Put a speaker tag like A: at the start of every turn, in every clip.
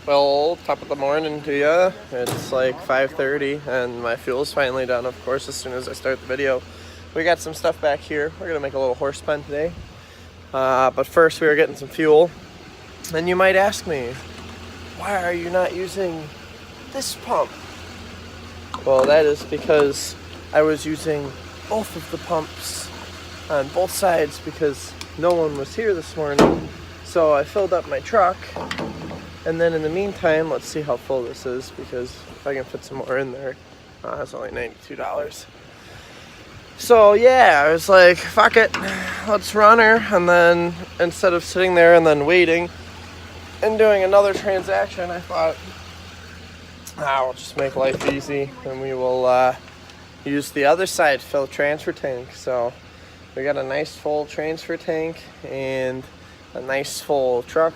A: Well, top of the morning to you. It's like 5:30 and my fuel's finally done, of course, as soon as I start the video. We got some stuff back here. We're gonna make a little horse pen today. But first we are getting some fuel. And you might ask me, why are you not using this pump? Well, that is because I was using both of the pumps on both sides because no one was here this morning. So I filled up my truck. And then in the meantime, let's see how full this is, because if I can fit some more in there, it's only $92. So yeah, I was like, fuck it, let's run her. And then instead of sitting there and then waiting and doing another transaction, I thought, we'll just make life easy and we will use the other side, fill the transfer tank. So we got a nice full transfer tank and a nice full truck.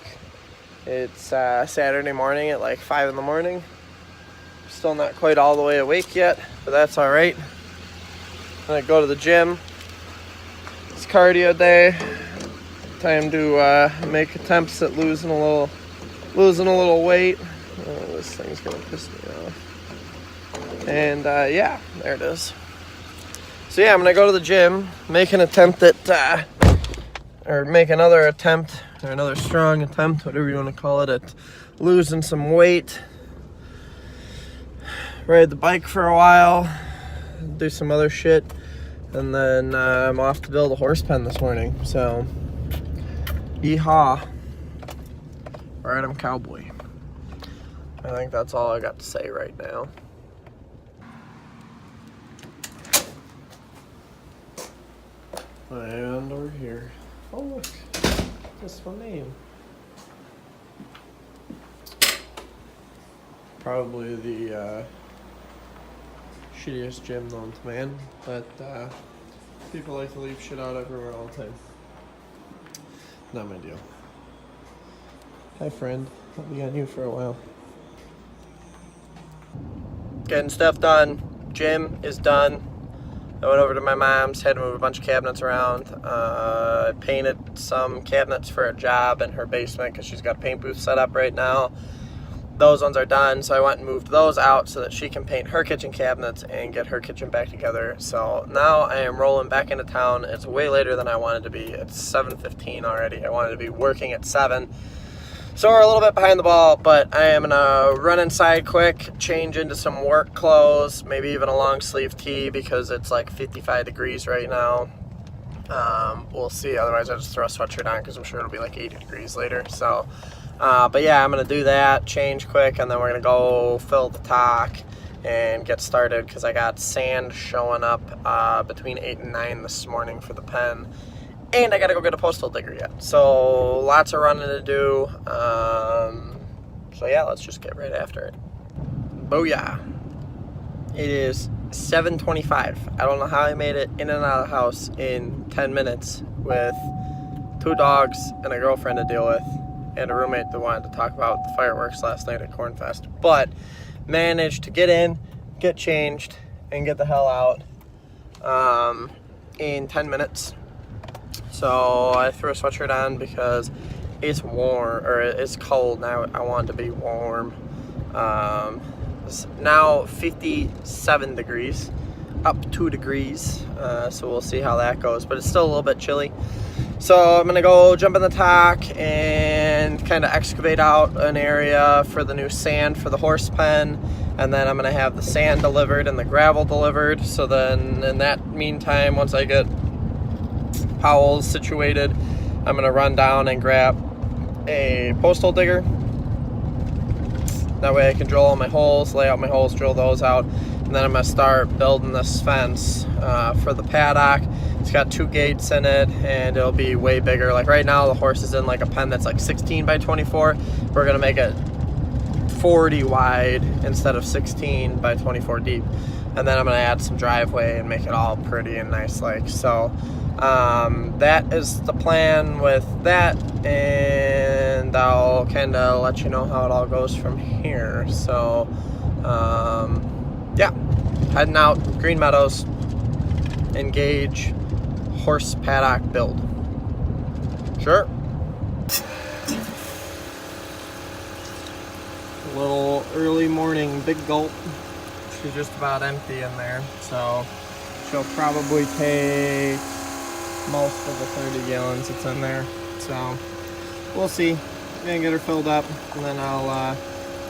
A: It's Saturday morning at like 5 in the morning. Still not quite all the way awake yet, but that's all right. I'm gonna go to the gym. It's cardio day. Time to make attempts at losing a little weight. Oh, this thing's gonna piss me off. And yeah, there it is. So yeah, I'm gonna go to the gym, make an attempt at, or make another attempt, or another strong attempt, whatever you want to call it, at losing some weight. Ride the bike for a while, do some other shit, and then I'm off to build a horse pen this morning. So, yeehaw. Alright, I'm cowboy. I think that's all I got to say right now. And over here. Oh look, that's my name. Probably the shittiest gym known to man, but people like to leave shit out everywhere all the time. Not my deal. Hi friend, I'll be on you for a while. Getting stuff done. Gym is done. I went over to my mom's, had to move a bunch of cabinets around. I painted some cabinets for a job in her basement because she's got a paint booth set up right now. Those ones are done, so I went and moved those out so that she can paint her kitchen cabinets and get her kitchen back together. So now I am rolling back into town. It's way later than I wanted to be. It's 7:15 already. I wanted to be working at 7. So we're a little bit behind the ball, but I am gonna run inside quick, change into some work clothes, maybe even a long sleeve tee because it's like 55 degrees right now. We'll see, otherwise I'll just throw a sweatshirt on because I'm sure it'll be like 80 degrees later. So, but yeah, I'm gonna do that, change quick, and then we're gonna go fill the talk and get started because I got sand showing up between 8 and 9 this morning for the pen. And I gotta go get a postal digger yet. So lots of running to do. So yeah, let's just get right after it. Booyah. It is 7:25. I don't know how I made it in and out of the house in 10 minutes with 2 dogs and a girlfriend to deal with and a roommate that wanted to talk about the fireworks last night at Cornfest. But managed to get in, get changed, and get the hell out in 10 minutes. So I threw a sweatshirt on because it's warm, or it's cold now. I want it to be warm. It's now 57 degrees, up 2 degrees. So we'll see how that goes, but it's still a little bit chilly. So I'm gonna go jump in the talk and kind of excavate out an area for the new sand for the horse pen. And then I'm gonna have the sand delivered and the gravel delivered. So then in that meantime, once I get Powell's situated, I'm gonna run down and grab a postal digger. That way I can drill all my holes, lay out my holes, drill those out, and then I'm gonna start building this fence for the paddock. It's got 2 gates in it and it'll be way bigger. Like right now the horse is in like a pen that's like 16 by 24. We're gonna make it 40 wide instead of 16 by 24 deep. And then I'm gonna add some driveway and make it all pretty and nice like. So that is the plan with that, and I'll kind of let you know how it all goes from here. So yeah, heading out, Green Meadows, engage, horse paddock build. Sure. Little early morning big gulp. She's just about empty in there, so she'll probably take most of the 30 gallons that's in there. So we'll see. I'm gonna get her filled up, and then I'll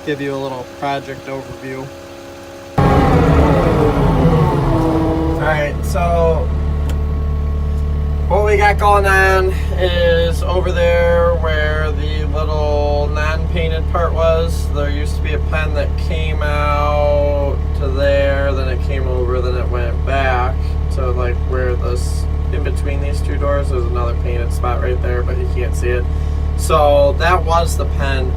A: give you a little project overview. Alright, so what we got going on is over there where the little non-painted part was, there used to be a pen that came out to there, then it came over, then it went back. So like where this, in between these two doors, there's another painted spot right there, but you can't see it. So that was the pen.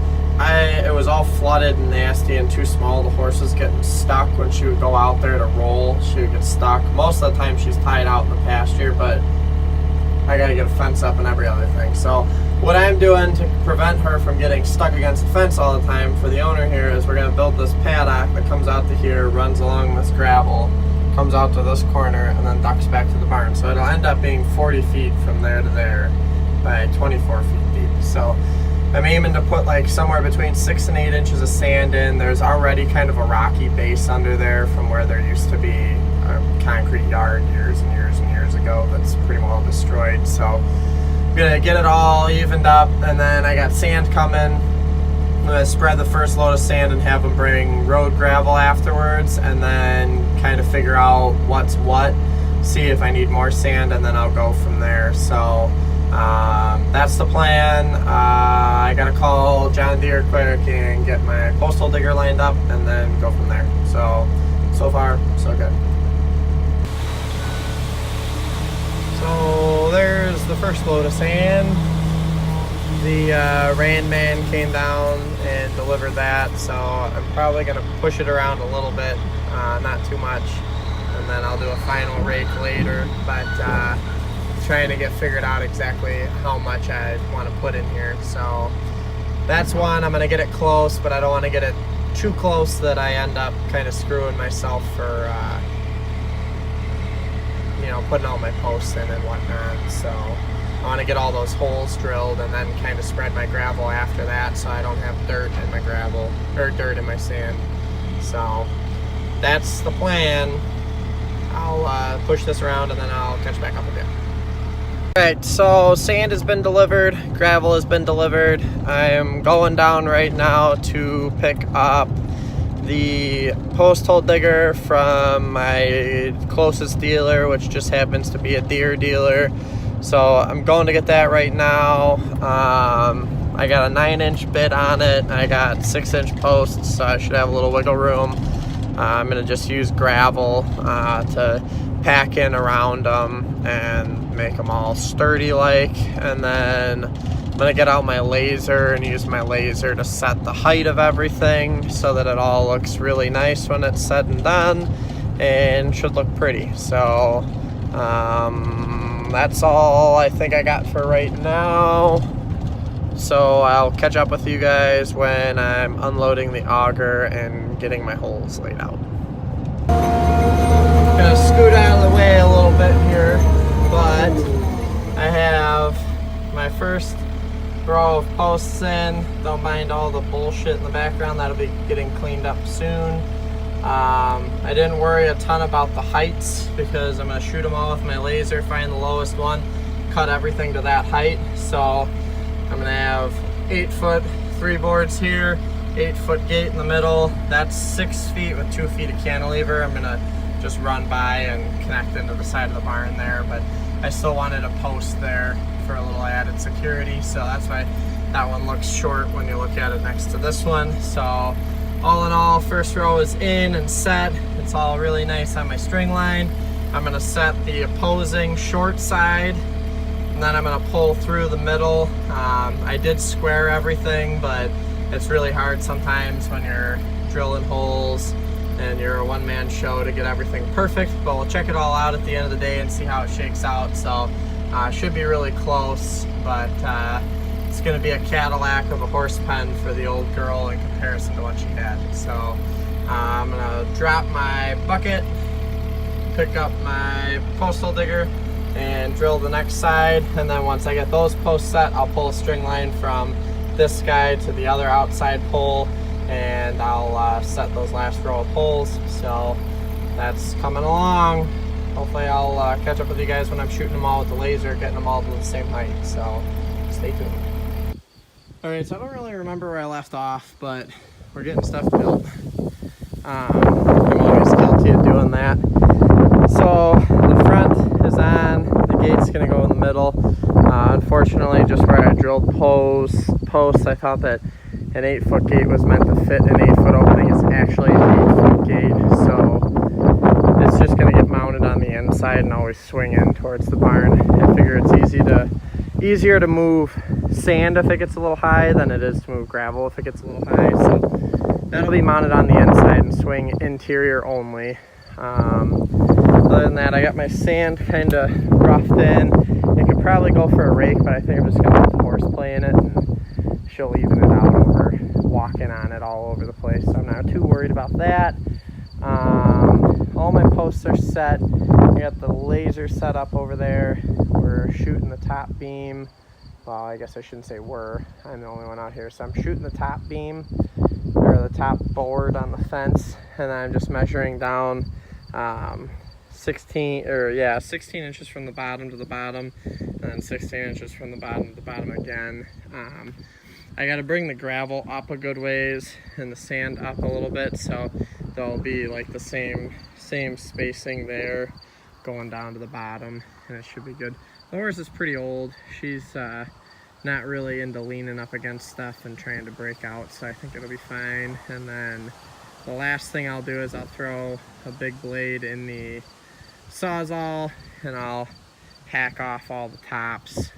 A: It was all flooded and nasty and too small. The horse was getting stuck when she would go out there to roll. She would get stuck. Most of the time she's tied out in the pasture, but I gotta get a fence up and every other thing. So what I'm doing to prevent her from getting stuck against the fence all the time for the owner here is we're gonna build this paddock that comes out to here, runs along this gravel, comes out to this corner, and then ducks back to the barn. So it'll end up being 40 feet from there to there by 24 feet deep. So I'm aiming to put like somewhere between 6 and 8 inches of sand in. There's already kind of a rocky base under there from where there used to be a concrete yard years and years and years ago that's pretty well destroyed. So I'm gonna get it all evened up, and then I got sand coming. I'm gonna spread the first load of sand and have them bring road gravel afterwards, and then kind of figure out what's what, see if I need more sand, and then I'll go from there. So that's the plan. I gotta call John Deere quick and get my postal digger lined up, and then go from there. So far, so good. So there's the first load of sand. The Rand man came down and delivered that, so I'm probably gonna push it around a little bit, not too much, and then I'll do a final rake later, but trying to get figured out exactly how much I want to put in here. So that's one. I'm gonna get it close, but I don't want to get it too close that I end up kind of screwing myself for you know, putting all my posts in and whatnot. So I want to get all those holes drilled and then kind of spread my gravel after that, so I don't have dirt in my gravel or dirt in my sand. So that's the plan. I'll push this around and then I'll catch back up with you. Alright, so sand has been delivered, gravel has been delivered. I am going down right now to pick up the post hole digger from my closest dealer, which just happens to be a Deere dealer. So I'm going to get that right now. I got a 9-inch bit on it. I got 6-inch posts, so I should have a little wiggle room. I'm going to just use gravel to pack in around them and make them all sturdy like, and then I'm going to get out my laser and use my laser to set the height of everything so that it all looks really nice when it's said and done and should look pretty. So that's all I think I got for right now. So I'll catch up with you guys when I'm unloading the auger and getting my holes laid out. I'm gonna scoot out of the way a little bit here, but I have my first row of posts in. Don't mind all the bullshit in the background, that'll be getting cleaned up soon. I didn't worry a ton about the heights because I'm going to shoot them all with my laser, find the lowest one, cut everything to that height. So I'm going to have 8-foot 3 boards here, 8-foot gate in the middle. That's 6 feet with 2 feet of cantilever. I'm going to just run by and connect into the side of the barn there, but I still wanted a post there for a little added security, so that's why that one looks short when you look at it next to this one. So all in all, first row is in and set. It's all really nice on my string line. I'm going to set the opposing short side, and then I'm going to pull through the middle. I did square everything, but it's really hard sometimes when you're drilling holes and you're a one-man show to get everything perfect, but we'll check it all out at the end of the day and see how it shakes out. So should be really close, but it's going to be a Cadillac of a horse pen for the old girl in comparison to what she had. So I'm going to drop my bucket, pick up my postal digger, and drill the next side. And then once I get those posts set, I'll pull a string line from this guy to the other outside pole and I'll set those last row of poles. So that's coming along. Hopefully I'll catch up with you guys when I'm shooting them all with the laser, getting them all to the same height. So stay tuned. All right, so I don't really remember where I left off, but we're getting stuff built. I'm always guilty of doing that. So the front is on, the gate's gonna go in the middle. Unfortunately, just where I drilled posts, I thought that an 8-foot gate was meant to fit an 8-foot opening. It's actually an 8-foot gate, so it's just gonna get mounted on the inside and always swing in towards the barn. I figure it's easier to move sand if it gets a little high than it is to move gravel if it gets a little high. So that'll be mounted on the inside and swing interior only. Other than that, I got my sand kind of roughed in. It could probably go for a rake, but I think I'm just gonna let the horse play in it and she'll even it out over walking on it all over the place. So I'm not too worried about that. All my posts are set. I got the laser set up over there. We're shooting the top beam. Well, I guess I shouldn't say we're. I'm the only one out here. So I'm shooting the top beam, or the top board on the fence, and then I'm just measuring down 16 inches from the bottom to the bottom, and then 16 inches from the bottom to the bottom again. I got to bring the gravel up a good ways and the sand up a little bit, so there'll be like the same spacing there going down to the bottom, and it should be good. The horse is pretty old. She's not really into leaning up against stuff and trying to break out, so I think it'll be fine. And then the last thing I'll do is I'll throw a big blade in the Sawzall and I'll hack off all the tops,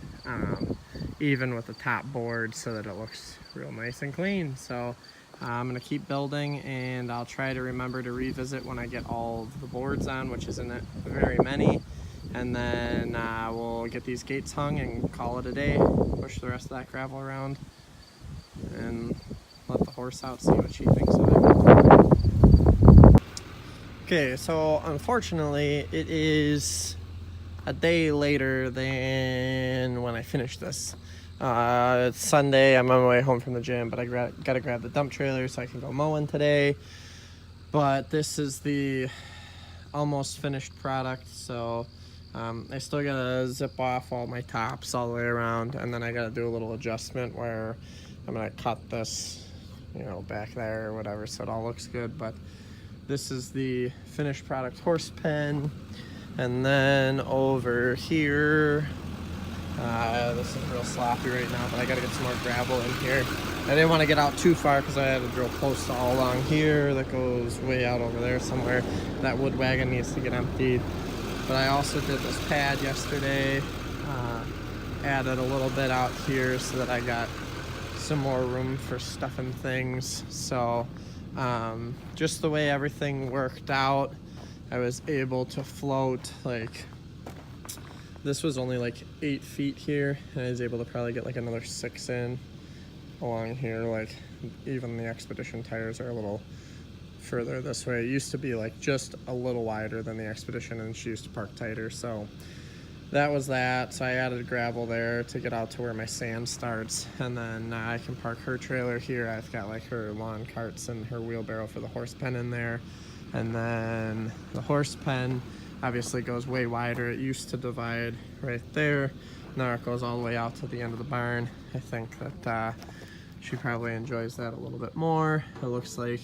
A: even with the top board, so that it looks real nice and clean. So I'm gonna keep building, and I'll try to remember to revisit when I get all of the boards on, which isn't very many. And then we'll get these gates hung and call it a day. Push the rest of that gravel around and let the horse out, see what she thinks of it. Okay, so unfortunately it is a day later than when I finished this. It's Sunday, I'm on my way home from the gym, but I gotta grab the dump trailer so I can go mowing today. But this is the almost finished product, so I still gotta zip off all my tops all the way around, and then I gotta do a little adjustment where I'm gonna cut this, back there or whatever, so it all looks good. But this is the finished product horse pen. And then over here, this is real sloppy right now, but I gotta get some more gravel in here. I didn't want to get out too far because I had to drill posts all along here that goes way out over there somewhere. That wood wagon needs to get emptied. But I also did this pad yesterday, added a little bit out here so that I got some more room for stuffing things. So just the way everything worked out, I was able to float, like, this was only like 8 feet here, and I was able to probably get like another 6 in along here. Like, even the Expedition tires are a little further this way. It used to be like just a little wider than the Expedition, and she used to park tighter. So that was that. So I added gravel there to get out to where my sand starts, and then I can park her trailer here. I've got like her lawn carts and her wheelbarrow for the horse pen in there. And then the horse pen obviously goes way wider. It used to divide right there. Now it goes all the way out to the end of the barn. I think that she probably enjoys that a little bit more. It looks like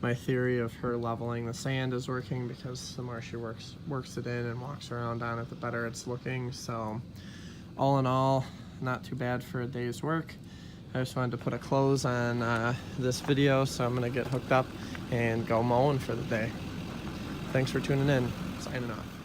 A: my theory of her leveling the sand is working, because the more she works it in and walks around on it, the better it's looking. So all in all, not too bad for a day's work. I just wanted to put a close on this video, so I'm gonna get hooked up and go mowing for the day. Thanks for tuning in. Signing off.